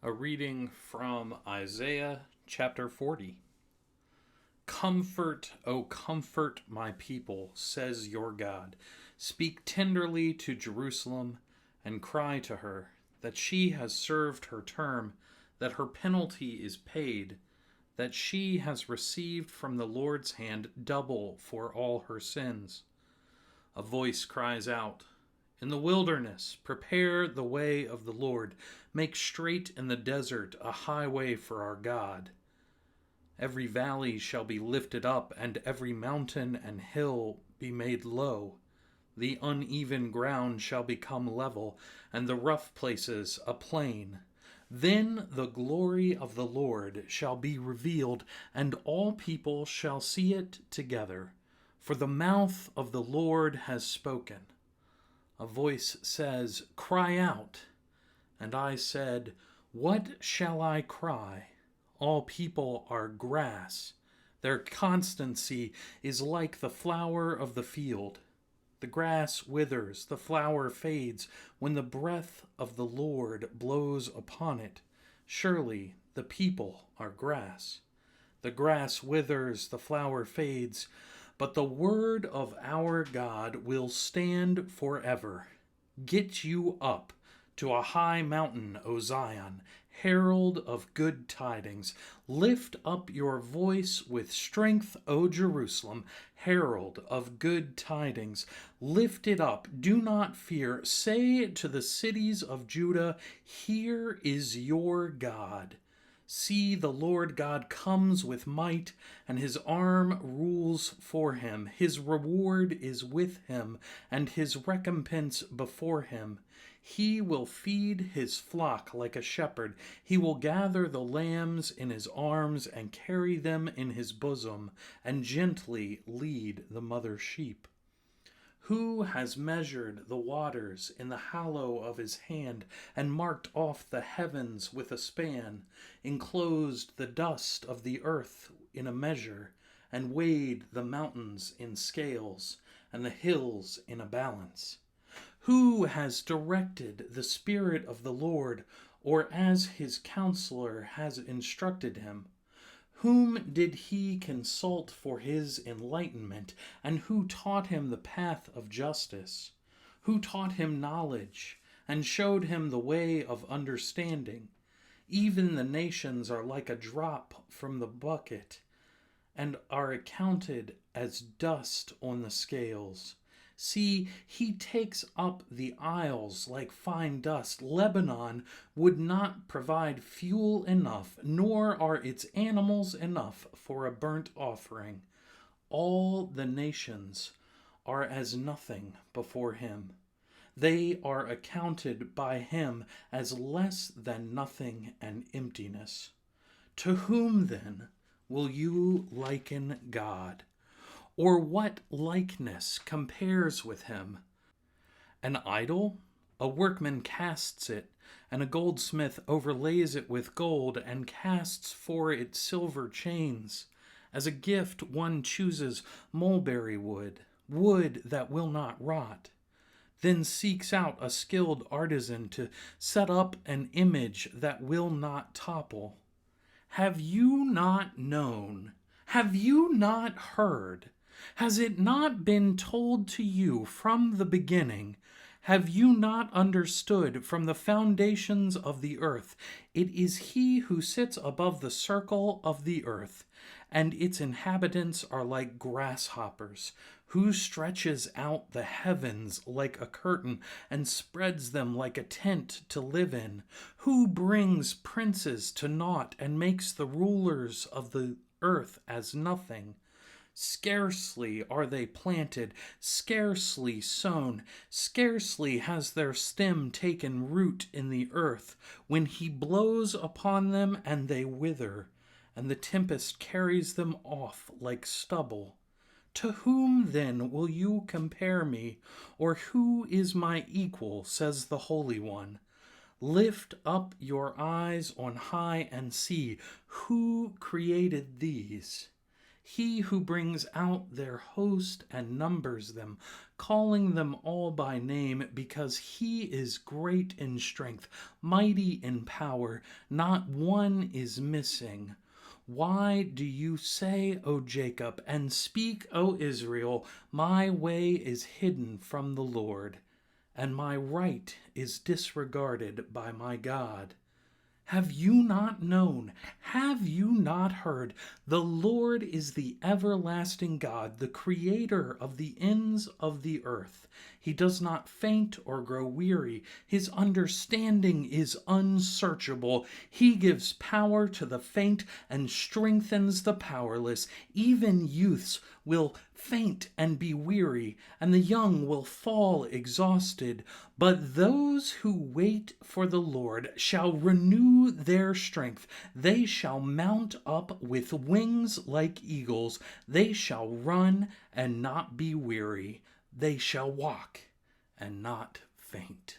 A reading from Isaiah chapter 40. Comfort, O comfort my people, says your God. Speak tenderly to Jerusalem and cry to her that she has served her term, that her penalty is paid, that she has received from the Lord's hand double for all her sins. A voice cries out, "In the wilderness, prepare the way of the Lord. Make straight in the desert a highway for our God. Every valley shall be lifted up, and every mountain and hill be made low. The uneven ground shall become level, and the rough places a plain. Then the glory of the Lord shall be revealed, and all people shall see it together. For the mouth of the Lord has spoken." A voice says, "Cry out." And I said, "What shall I cry?" All people are grass. Their constancy is like the flower of the field. The grass withers, the flower fades, when the breath of the Lord blows upon it. Surely the people are grass. The grass withers, the flower fades, but the word of our God will stand forever. Get you up to a high mountain, O Zion, herald of good tidings. Lift up your voice with strength, O Jerusalem, herald of good tidings. Lift it up, do not fear. Say to the cities of Judah, "Here is your God." See, the Lord God comes with might, and his arm rules for him. His reward is with him, and his recompense before him. He will feed his flock like a shepherd. He will gather the lambs in his arms and carry them in his bosom, and gently lead the mother sheep. Who has measured the waters in the hollow of his hand, and marked off the heavens with a span, enclosed the dust of the earth in a measure, and weighed the mountains in scales, and the hills in a balance? Who has directed the Spirit of the Lord, or as his counselor has instructed him? Whom did he consult for his enlightenment, and who taught him the path of justice? Who taught him knowledge, and showed him the way of understanding? Even the nations are like a drop from the bucket, and are accounted as dust on the scales. See, he takes up the isles like fine dust. Lebanon would not provide fuel enough, nor are its animals enough for a burnt offering. All the nations are as nothing before him. They are accounted by him as less than nothing and emptiness. To whom, then, will you liken God? Or what likeness compares with him? An idol? A workman casts it, and a goldsmith overlays it with gold, and casts for it silver chains. As a gift one chooses mulberry wood, wood that will not rot, then seeks out a skilled artisan to set up an image that will not topple. Have you not known? Have you not heard? Has it not been told to you from the beginning? Have you not understood from the foundations of the earth? It is he who sits above the circle of the earth, and its inhabitants are like grasshoppers, who stretches out the heavens like a curtain and spreads them like a tent to live in, who brings princes to naught and makes the rulers of the earth as nothing. Scarcely are they planted, scarcely sown, scarcely has their stem taken root in the earth, when he blows upon them and they wither, and the tempest carries them off like stubble. To whom then will you compare me, or who is my equal, says the Holy One? Lift up your eyes on high and see, who created these? He who brings out their host and numbers them, calling them all by name, because he is great in strength, mighty in power, not one is missing. Why do you say, O Jacob, and speak, O Israel, my way is hidden from the Lord, and my right is disregarded by my God? Have you not known? Have you not heard? The Lord is the everlasting God, the creator of the ends of the earth. He does not faint or grow weary. His understanding is unsearchable. He gives power to the faint and strengthens the powerless. Even youths will faint and be weary, and the young will fall exhausted. But those who wait for the Lord shall renew their strength. They shall mount up with wings like eagles. They shall run and not be weary. They shall walk and not faint.